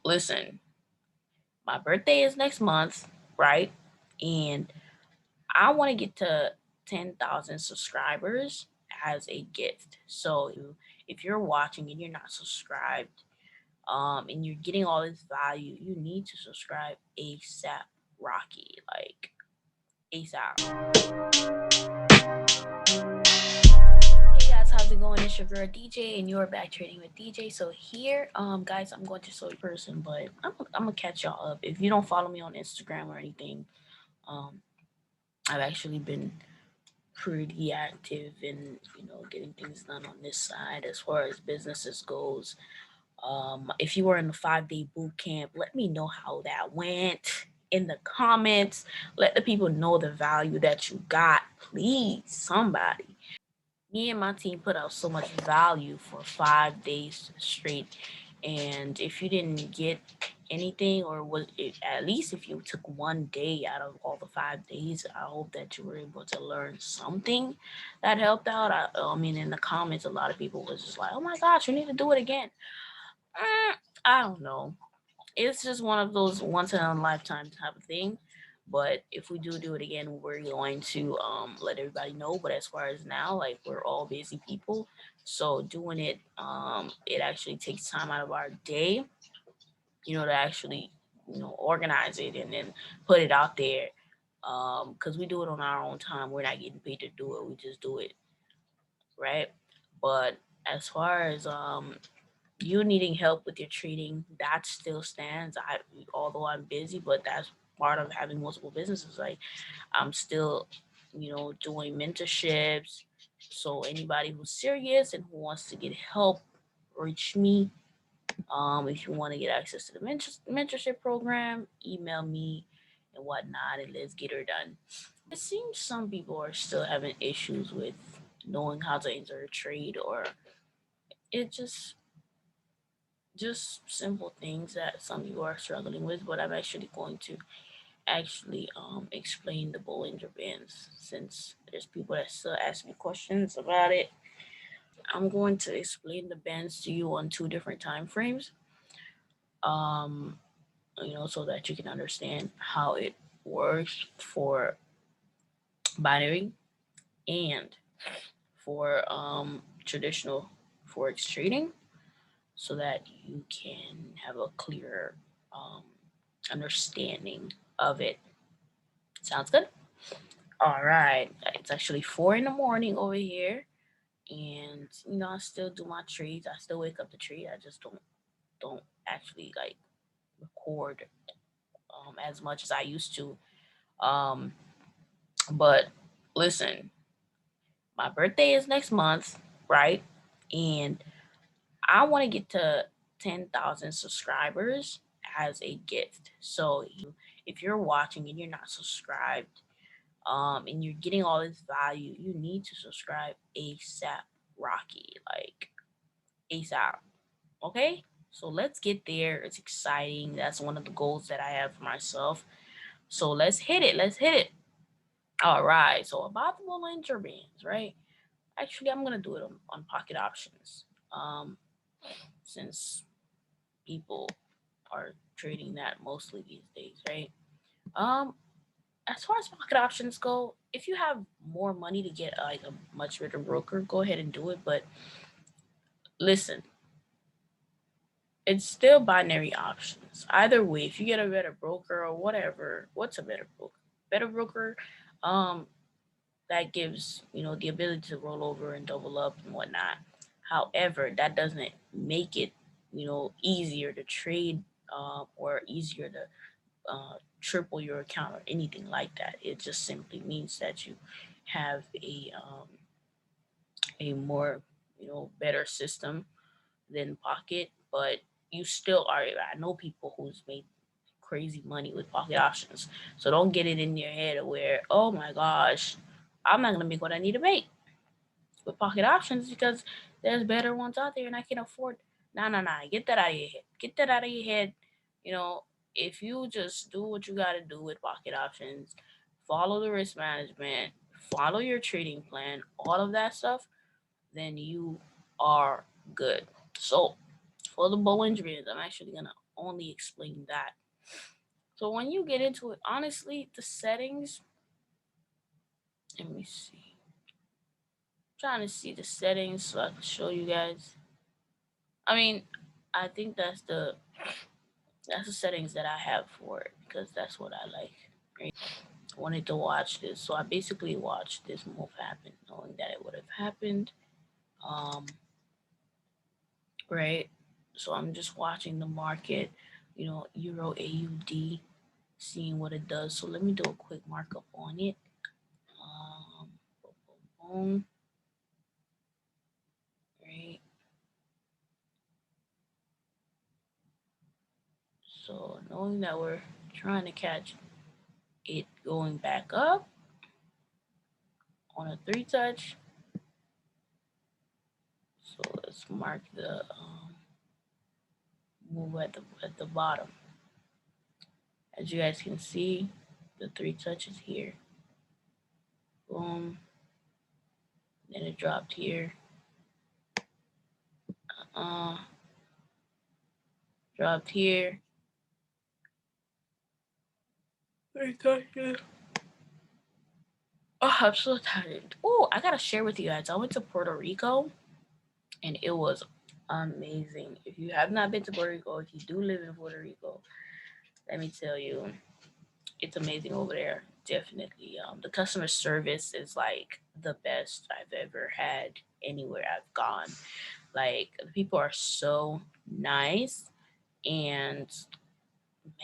listen, my birthday is next month, right? And I want to get to 10,000 subscribers as a gift. So if you're watching and you're not subscribed, and you're getting all this value, you need to subscribe ASAP, Rocky, like ASAP. Hey guys, how's it going? It's your girl DJ, and you're back trading with DJ. So here, guys, I'm going to show you person, but I'm gonna catch y'all up. If you don't follow me on Instagram or anything, um, I've actually been pretty active in getting things done on this side as far as businesses goes. If you were in the 5-day boot camp, let me know how that went in the comments. Let the people know the value that you got, please, somebody. Me and my team put out so much value for 5 days straight, and if you didn't get anything, or was it, at least if you took one day out of all the 5 days, I hope that you were able to learn something that helped out. I mean, in the comments, a lot of people was just like, oh my gosh, you need to do it again. I don't know. It's just one of those once in a lifetime type of thing. But if we do it again, we're going to let everybody know. But as far as now, like, we're all busy people, so doing it, it actually takes time out of our day, to actually organize it and then put it out there. Because we do it on our own time. We're not getting paid to do it. We just do it, right? But as far as you needing help with your trading, that still stands. Although I'm busy, but that's part of having multiple businesses. Like, I'm still, doing mentorships. So anybody who's serious and who wants to get help, reach me. If you want to get access to the mentorship program, email me and whatnot, and let's get her done. It seems some people are still having issues with knowing how to enter a trade, or it just simple things that some people are struggling with. But I'm actually going to explain the Bollinger Bands, since there's people that still ask me questions about it. I'm going to explain the bands to you on two different time frames, um, so that you can understand how it works for binary and for traditional forex trading, so that you can have a clearer um, understanding of it. Sounds good? All right. It's actually 4 in the morning over here, and I still do my trades. I still wake up to trade. I just don't actually like record as much as I used to. Um, but listen, my birthday is next month, right? And I want to get to 10,000 subscribers as a gift. So if you're watching and you're not subscribed, and you're getting all this value, you need to subscribe ASAP, Rocky, like ASAP. Okay? So let's get there. It's exciting. That's one of the goals that I have for myself. So let's hit it. Let's hit it. All right. So about the Bollinger Bands, right? Actually, I'm gonna do it on pocket options. Since people are trading that mostly these days, right? Um, as far as pocket options go, if you have more money to get like a much better broker, go ahead and do it. But listen, it's still binary options. Either way, if you get a better broker or whatever, what's a better broker? Better broker, um, that gives the ability to roll over and double up and whatnot. However, that doesn't make it easier to trade, or easier to triple your account or anything like that. It just simply means that you have a more better system than Pocket, but you still are. I know people who's made crazy money with Pocket options, so don't get it in your head where, oh my gosh, I'm not gonna make what I need to make with Pocket options because there's better ones out there and I can afford. Nah, nah, nah. Get that out of your head. Get that out of your head. You know, if you just do what you gotta do with Pocket options, follow the risk management, follow your trading plan, all of that stuff, then you are good. So for the Bollinger Bands, I'm actually gonna only explain that. So when you get into it, honestly, the settings, let me see. I'm trying to see the settings so I can show you guys. I mean, I think that's the settings that I have for it because that's what I like. Right? I wanted to watch this, so I basically watched this move happen, knowing that it would have happened. Um, right. So I'm just watching the market, Euro AUD, seeing what it does. So let me do a quick markup on it. Boom, boom, boom. Right. So knowing that we're trying to catch it going back up on a three touch. So let's mark the move at the bottom. As you guys can see, the three touches here. Boom. Then it dropped here. Uh, Dropped here. Oh, I'm so tired. Oh, I gotta share with you guys. I went to Puerto Rico and it was amazing. If you have not been to Puerto Rico, if you do live in Puerto Rico, let me tell you, it's amazing over there. Definitely. The customer service is like the best I've ever had anywhere I've gone. Like the people are so nice, and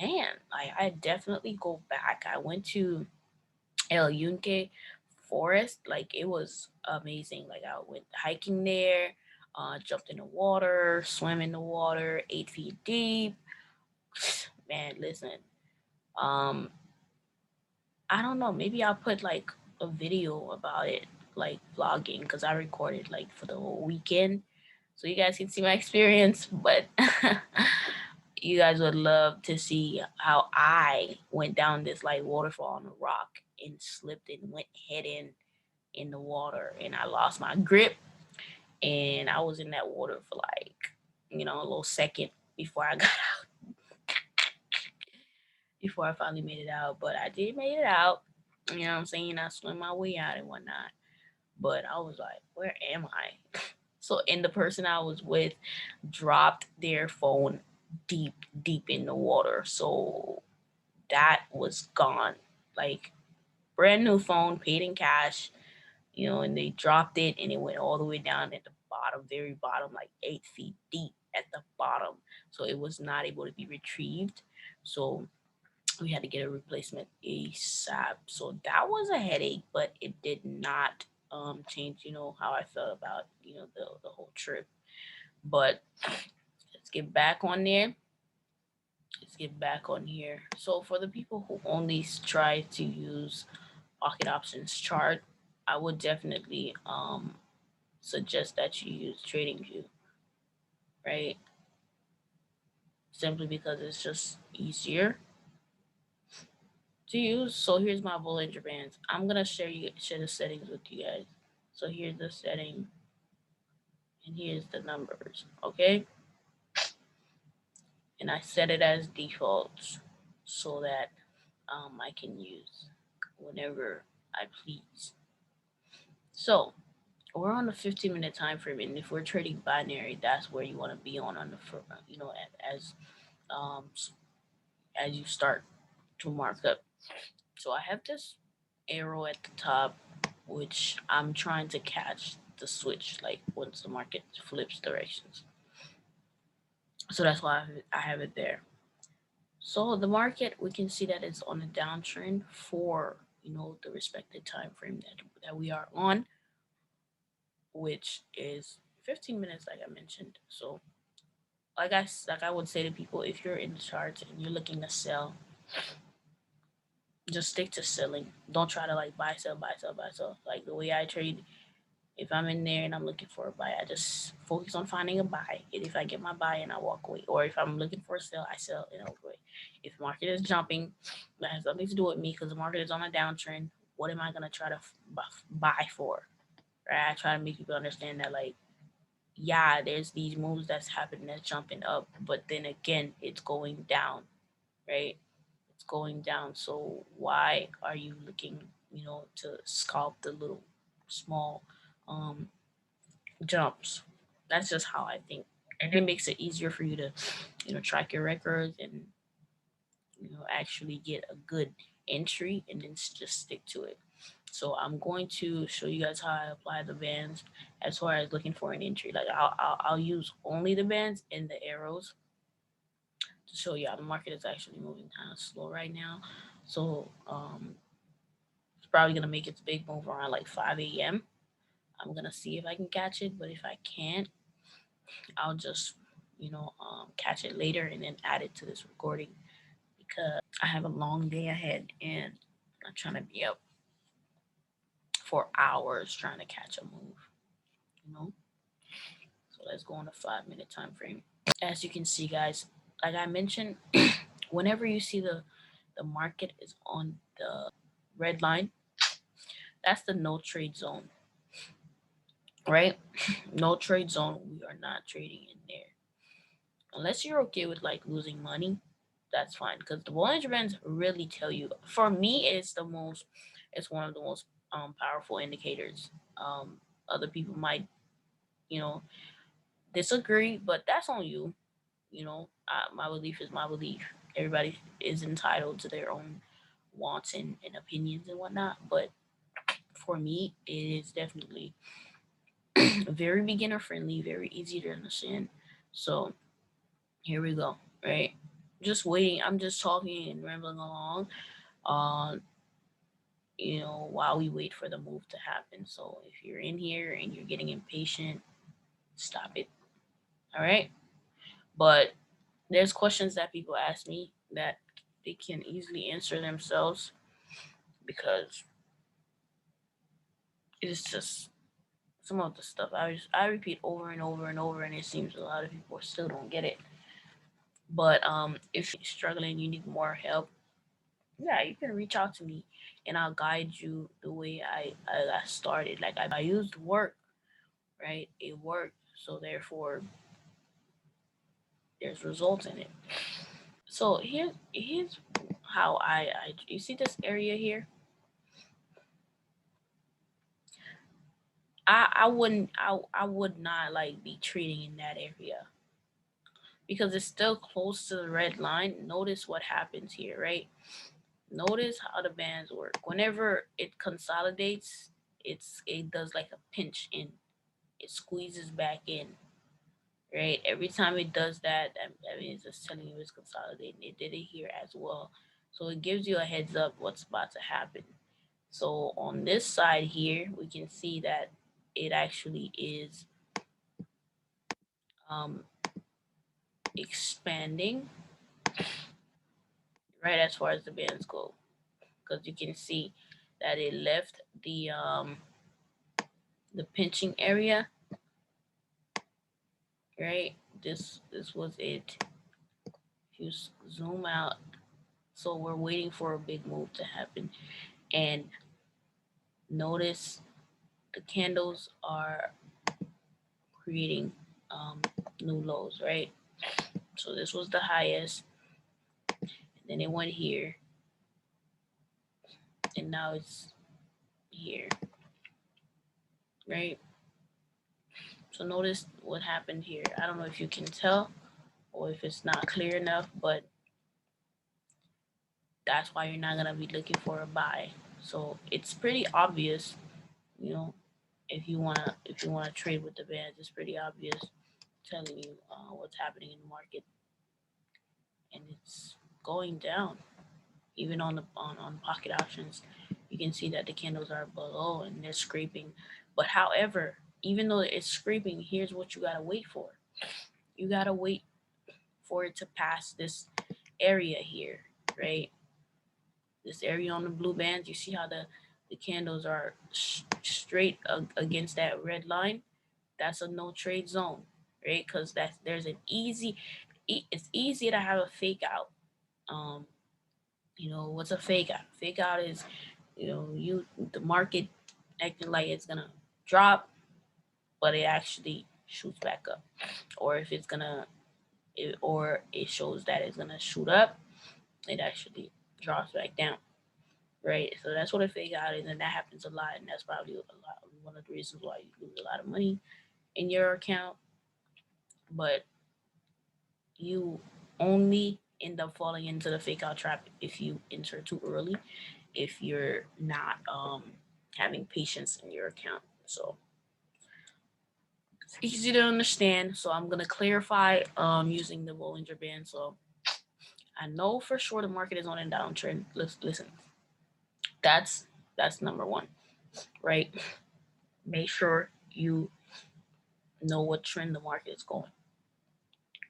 man, I definitely go back. I went to El Yunque Forest. Like it was amazing. Like I went hiking there, jumped in the water, swam in the water, 8 feet deep. Man, listen. Um, I don't know. Maybe I'll put like a video about it, like vlogging, because I recorded like for the whole weekend, so you guys can see my experience. But you guys would love to see how I went down this like waterfall on a rock and slipped and went head in the water, and I lost my grip, and I was in that water for like a little second before I got before I finally made it out. But I did make it out. You know what I'm saying? I swim my way out and whatnot. But I was like, where am I? So, and the person I was with dropped their phone deep, deep in the water. So that was gone. Like, brand new phone, paid in cash, and they dropped it and it went all the way down at the bottom, very bottom, like 8 feet deep at the bottom. So it was not able to be retrieved. So we had to get a replacement ASAP. So that was a headache, but it did not change, how I felt about, the whole trip. But let's get back on there. Let's get back on here. So for the people who only try to use pocket options chart, I would definitely suggest that you use TradingView, right? Simply because it's just easier to use. So here's my Bollinger Bands. I'm gonna share the settings with you guys. So here's the setting, and here's the numbers. Okay, and I set it as default so that I can use whenever I please. So we're on a 15-minute time frame, and if we're trading binary, that's where you want to be on the um as you start to mark up. So I have this arrow at the top, which I'm trying to catch the switch, like once the market flips directions. So that's why I have it there. So the market, we can see that it's on a downtrend for the respected time frame that we are on, which is 15 minutes, like I mentioned. So like I would say to people, if you're in the charts and you're looking to sell, just stick to selling. Don't try to like buy, sell, buy, sell, buy, sell. Like the way I trade, if I'm in there and I'm looking for a buy, I just focus on finding a buy. And if I get my buy and I walk away, or if I'm looking for a sell, I sell and I walk away. If the market is jumping, that has nothing to do with me because the market is on a downtrend. What am I gonna try to buy for? Right? I try to make people understand that like yeah, there's these moves that's happening that's jumping up, but then again, it's going down, right? It's going down. So why are you looking, to scalp the little small um jumps? That's just how I think. And it makes it easier for you to, track your records and, actually get a good entry and then just stick to it. So I'm going to show you guys how I apply the bands as far as looking for an entry. Like I'll use only the bands and the arrows to show you how the market is actually moving kind of slow right now. So it's probably gonna make its big move around like 5 a.m. I'm gonna see if I can catch it, but if I can't, I'll just catch it later and then add it to this recording because I have a long day ahead and I'm trying to be up for hours trying to catch a move. You know, so let's go on a 5 minute time frame. As you can see, guys, like I mentioned, whenever you see the market is on the red line, that's the no trade zone, right? No trade zone. We are not trading in there unless you're okay with like losing money. That's fine because the Bollinger Bands really tell you. For me, it's one of the most powerful indicators. Other people might you know disagree, but that's on you. My belief is my belief. Everybody is entitled to their own wants and opinions and whatnot. But for me, it is definitely very beginner friendly, very easy to understand. So here we go. Right, just waiting. I'm just talking and rambling along. Uh, while we wait for the move to happen. So if you're in here and you're getting impatient, stop it. All right. But there's questions that people ask me that they can easily answer themselves because it's just some of the stuff I repeat over and over and over, and it seems a lot of people still don't get it. But if you're struggling, you need more help. Yeah, you can reach out to me, and I'll guide you the way I got started. Like I used work, right? It worked, so therefore there's results in it. So here's how I you see this area here. I would not like be trading in that area because it's still close to the red line. Notice what happens here, right? Notice how the bands work. Whenever it consolidates, it does like a pinch in. It squeezes back in, right? Every time it does that, that means it's telling you it's consolidating. It did it here as well. So it gives you a heads up what's about to happen. So on this side here, we can see that it actually is um, expanding right as far as the bands go, because you can see that it left the pinching area, right? This was it. If you zoom out, so we're waiting for a big move to happen, and notice the candles are creating new lows, right? So this was the highest, and then it went here, and now it's here, right? So notice what happened here. I don't know if you can tell or if it's not clear enough, but that's why you're not gonna be looking for a buy. So it's pretty obvious, you know, if you wanna trade with the bands, it's pretty obvious telling you what's happening in the market, and it's going down. Even on the on pocket options, you can see that the candles are below and they're scraping. But however, even though it's scraping, here's what you gotta wait for. You gotta wait for it to pass this area here, right? This area on the blue bands, you see how the candles are straight against that red line. That's a no trade zone, right? Because that's there's an easy it's easy to have a fake out. um what's a fake out? Fake out is the market acting like it's gonna drop, but it actually shoots back up, or if it's gonna, or it shows that it's gonna shoot up, it actually drops back down, right? So that's what a fake out is, and that happens a lot, and that's probably one of the reasons why you lose a lot of money in your account. But you only end up falling into the fake out trap if you enter too early, if you're not having patience in your account. So it's easy to understand. So I'm gonna clarify using the Bollinger Band. So I know for sure the market is on a downtrend. Listen, that's number one, right? Make sure you know what trend the market is going.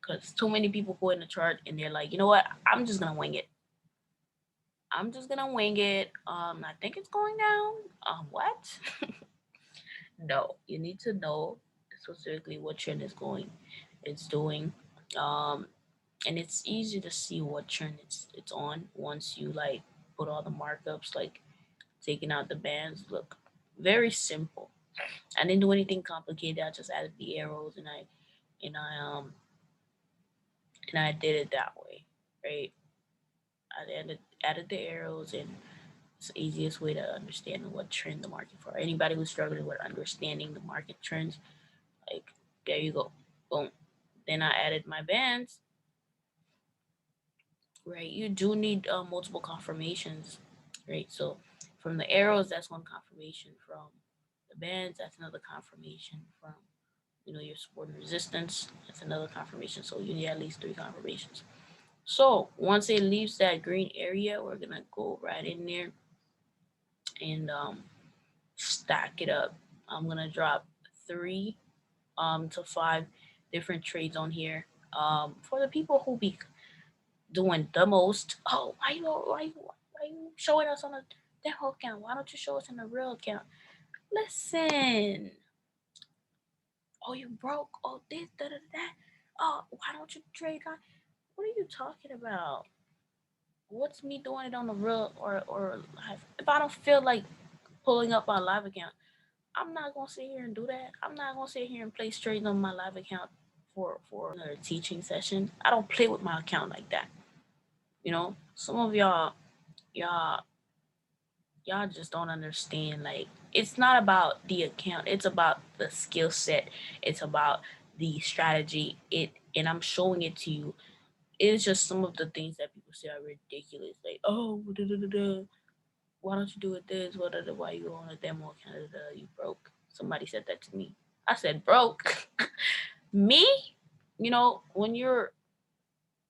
Because too many people go in the chart and they're like, you know what? I'm just gonna wing it. I'm just gonna wing it. I think it's going down. What? No, you need to know specifically what trend is going, it's doing. Um, and it's easy to see what trend it's on once you like put all the markups, like taking out the bands. Look, very simple. I didn't do anything complicated. I just added the arrows and I and I did it that way, right? I added the arrows, and it's the easiest way to understand what trend the market for. Anybody who's struggling with understanding the market trends, like there you go, boom. Then I added my bands, right? You do need multiple confirmations, right? So from the arrows, that's one confirmation. From the bands, that's another confirmation. From your support and resistance, that's another confirmation. So you need at least three confirmations. So once it leaves that green area, we're gonna go right in there and stack it up. I'm gonna drop three to five different trades on here. For the people who be doing the most. Oh, why you showing us on a demo account? Why don't you show us in a real account? Listen. Oh, you broke. Oh, this, da, da, da. Oh, why don't you trade on? What are you talking about? What's me doing it on the real or live? If I don't feel like pulling up my live account, I'm not gonna sit here and do that. I'm not gonna sit here and play straight on my live account for another teaching session. I don't play with my account like that. Some of y'all y'all just don't understand. Like, it's not about the account, it's about the skill set, it's about the strategy. And I'm showing it to you. It's just some of the things that people say are ridiculous, like, oh, da, da, da, da. Why don't you do it this, why you on a demo account, you broke. Somebody said that to me. I said broke. Me, when you're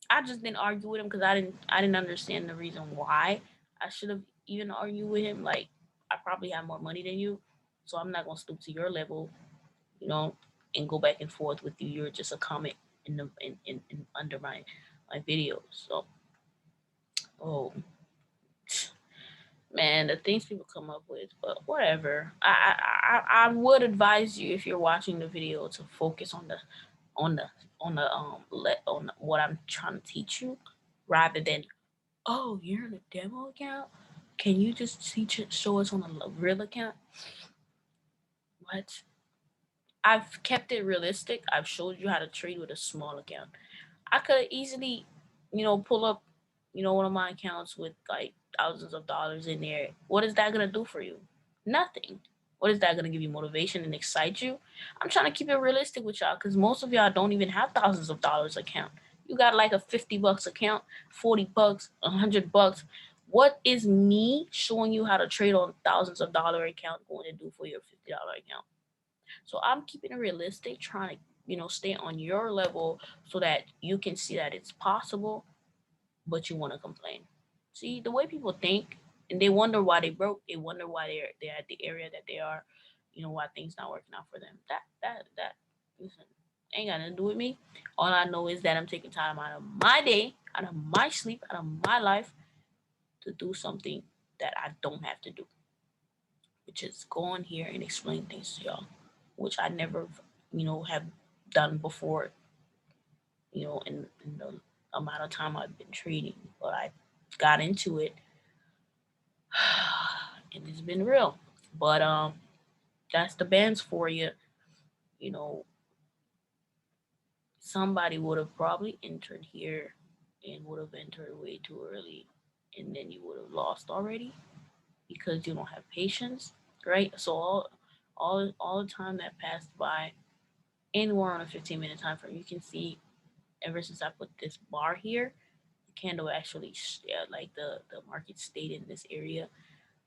I just didn't argue with him because I didn't understand the reason why I should have even argued with him. Like, I probably have more money than you, so I'm not gonna stoop to your level, you know, and go back and forth with you. You're just a comment in under my videos. So, oh man, the things people come up with, but whatever. I would advise you, if you're watching the video, to focus on the on what I'm trying to teach you, rather than, oh, you're in a demo account. Can you just show us on a real account? What? I've kept it realistic. I've showed you how to trade with a small account. I could easily, pull up, one of my accounts with like thousands of dollars in there. What is that gonna do for you? Nothing. What is that gonna give you motivation and excite you? I'm trying to keep it realistic with y'all, because most of y'all don't even have thousands of dollars account. You got like a $50 account, $40, $100. What is me showing you how to trade on thousands of dollar account going to do for your $50 account? So I'm keeping it realistic, trying to, stay on your level so that you can see that it's possible, but you want to complain. See, the way people think, and they wonder why they broke, they wonder why they're at the area that they are, why things not working out for them. That listen, ain't got nothing to do with me. All I know is that I'm taking time out of my day, out of my sleep, out of my life to do something that I don't have to do, which is go on here and explain things to y'all, which I never, have done before, in the amount of time I've been trading. But I got into it, and it's been real. But that's the bands for you. You know, somebody would have probably entered here and would have entered way too early, and then you would have lost already because you don't have patience, right? So all the time that passed by, anywhere on a 15-minute time frame, you can see ever since I put this bar here, the candle actually like the market stayed in this area.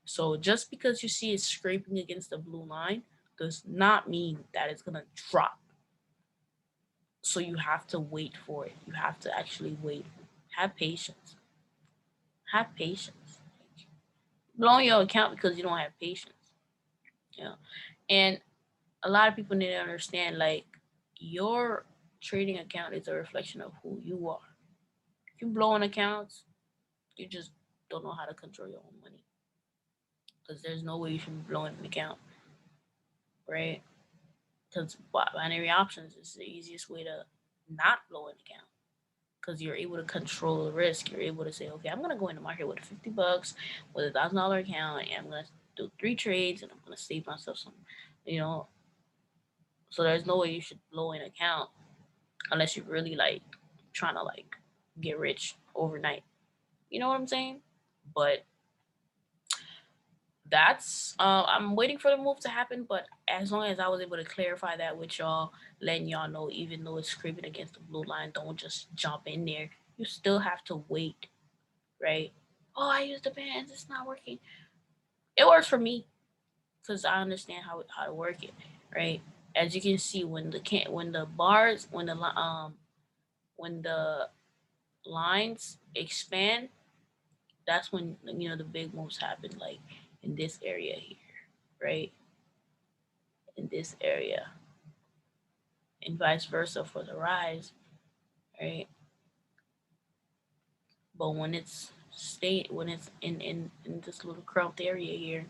So just because you see it scraping against the blue line does not mean that it's gonna drop. So you have to wait for it. You have to actually wait. Have patience. Have patience. Blowing your account because you don't have patience. You know, and a lot of people need to understand like your trading account is a reflection of who you are. If you blowing accounts, you just don't know how to control your own money because there's no way you should be blowing an account, right? Because binary options is the easiest way to not blow an account because you're able to control the risk. You're able to say, okay, I'm gonna go in the market with $50 with $1,000 account, and I'm gonna do 3 trades, and I'm gonna save myself some, you know. So there's no way you should blow an account unless you're really like trying to like get rich overnight. You know what I'm saying? But that's I'm waiting for the move to happen, but as long as I was able to clarify that with y'all, letting y'all know even though it's creeping against the blue line, don't just jump in there. You still have to wait, right? Oh, I used the bands, it's not working. It works for me because I understand how to work it, right? As you can see, when the bars when the lines expand, that's when the big moves happen, like in this area here, right? In this area, and vice versa for the rise, right? But when it's in this little cramped area here,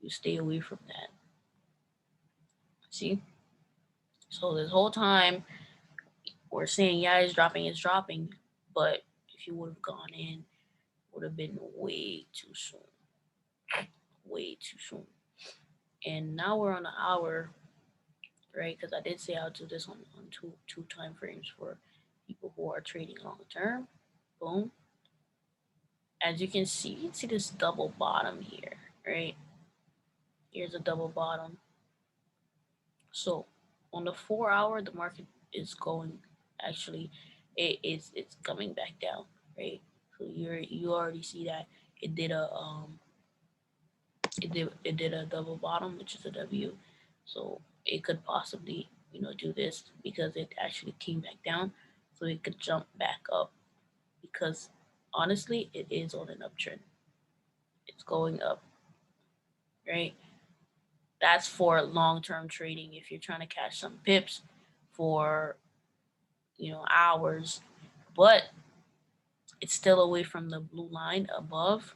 you stay away from that. See? So this whole time we're saying yeah, it's dropping, but if you would have gone in, would have been way too soon, way too soon. And now we're on the hour, right? Because I did say I'll do this on two time frames for people who are trading long term. Boom. As you can see this double bottom here, right? Here's a double bottom. So on the 4 hour, the market is going actually it's coming back down, right? So you already see that it did a double bottom, which is a W. So it could possibly do this because it actually came back down, so it could jump back up because honestly, it is on an uptrend. It's going up, right? That's for long-term trading. If you're trying to catch some pips for hours, but it's still away from the blue line above.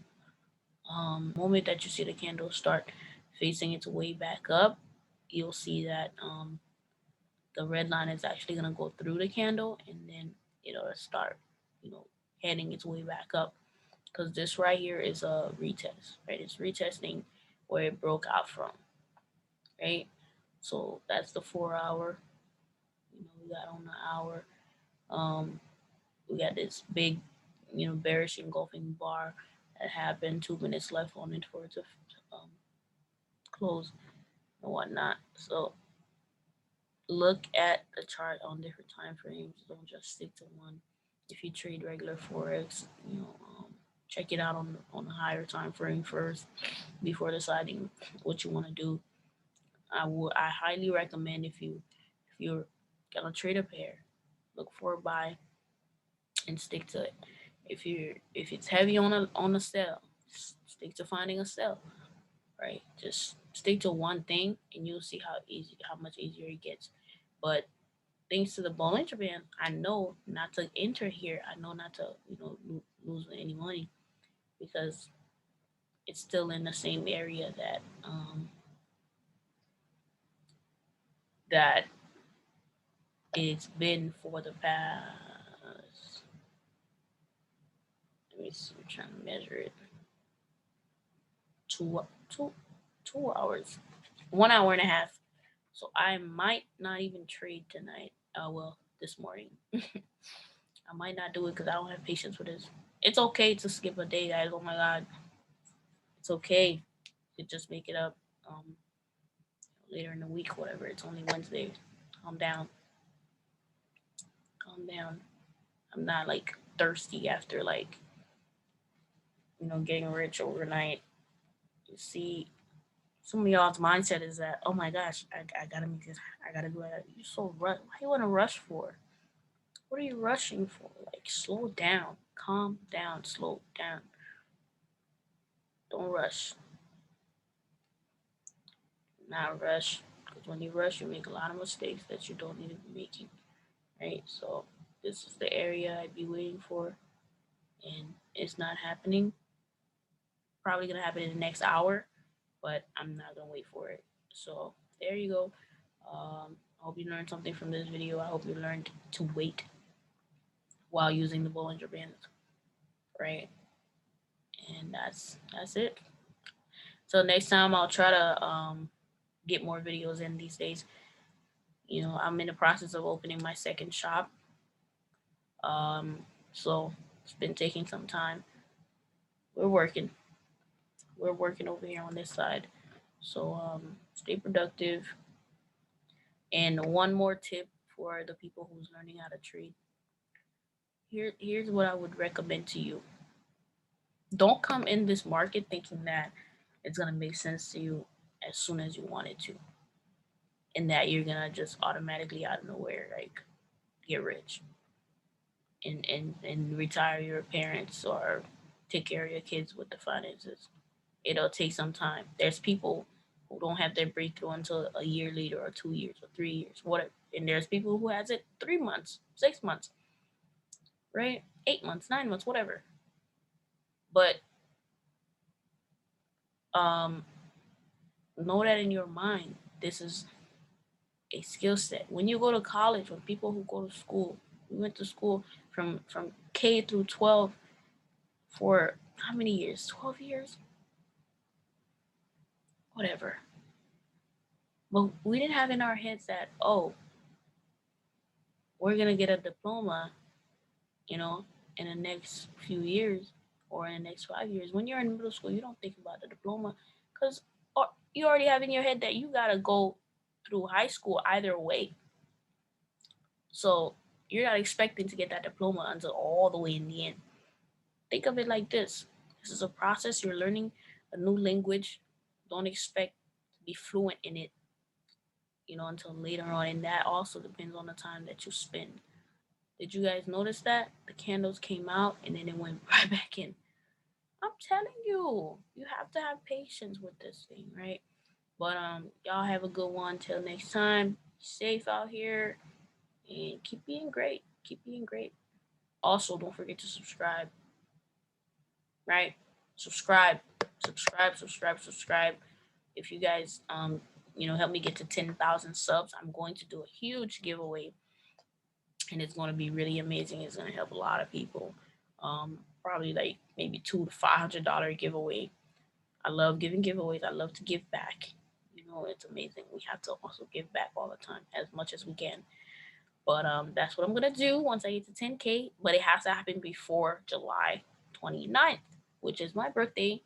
Moment that you see the candle start facing its way back up, you'll see that the red line is actually going to go through the candle, and then it'll start you know heading its way back up, because this right here is a retest, right? It's retesting where it broke out from, right? So that's the 4 hour. We got on the hour. Um, we got this big, bearish engulfing bar that happened. 2 minutes left on it for it to um, close and whatnot. So look at the chart on different time frames. Don't just stick to one. If you trade regular forex, check it out on a higher time frame first before deciding what you want to do. I highly recommend if you're gonna trade a pair, look for a buy and stick to it. If it's heavy on a sell, stick to finding a sell. Right, just stick to one thing, and you'll see how much easier it gets. But thanks to the Bollinger Band, I know not to enter here. I know not to lose any money because it's still in the same area that it's been for the past. Let me see. I'm trying to measure it. Two, two, 2 hours, 1 hour and a half. So I might not even trade tonight. Well, this morning. I might not do it because I don't have patience with this. It's okay to skip a day, guys. Oh my god, it's okay to just make it up later in the week, whatever. It's only Wednesday. Calm down, calm down. I'm not like thirsty after like getting rich overnight. You see, some of y'all's mindset is that, oh my gosh, I gotta make this, I gotta do it. You're so rush. Why you wanna rush for? What are you rushing for? Like, slow down, calm down, slow down. Don't rush. Not rush. Because when you rush, you make a lot of mistakes that you don't need to be making. Right? So, this is the area I'd be waiting for. And it's not happening. Probably gonna happen in the next hour, but I'm not gonna wait for it. So, there you go. I hope you learned something from this video. I hope you learned to wait while using the Bollinger Bands, right? And that's it. So next time I'll try to get more videos in these days. I'm in the process of opening my second shop, um, so it's been taking some time. We're working. We're working over here on this side. So stay productive. And one more tip for the people who's learning how to trade. Here's what I would recommend to you. Don't come in this market thinking that it's gonna make sense to you as soon as you want it to, and that you're gonna just automatically out of nowhere like get rich and retire your parents or take care of your kids with the finances. It'll take some time. There's people who don't have their breakthrough until a year later or 2 years or 3 years, whatever. And there's people who has it 3 months, 6 months, right? 8 months, 9 months, whatever. But um know that in your mind, this is a skill set. When you go to college, when people who go to school, we went to school from K through 12 for how many years? 12 years? Whatever. But we didn't have in our heads that, oh, we're going to get a diploma, you know, in the next few years or in the next 5 years. When you're in middle school, you don't think about the diploma because you already have in your head that you got to go through high school either way. So you're not expecting to get that diploma until all the way in the end. Think of it like this. This is a process. You're learning a new language. Don't expect to be fluent in it, until later on. And that also depends on the time that you spend. Did you guys notice that? The candles came out and then it went right back in. I'm telling you, you have to have patience with this thing, right? But y'all have a good one. Till next time. Be safe out here and keep being great. Keep being great. Also, don't forget to subscribe, right? Subscribe, subscribe. If you guys help me get to 10,000 subs, I'm going to do a huge giveaway, and it's going to be really amazing. It's going to help a lot of people. Probably like maybe $200 to $500 giveaway. I love giving giveaways. I love to give back. It's amazing. We have to also give back all the time as much as we can. But that's what I'm gonna do once I get to 10K. But it has to happen before July 29th, which is my birthday.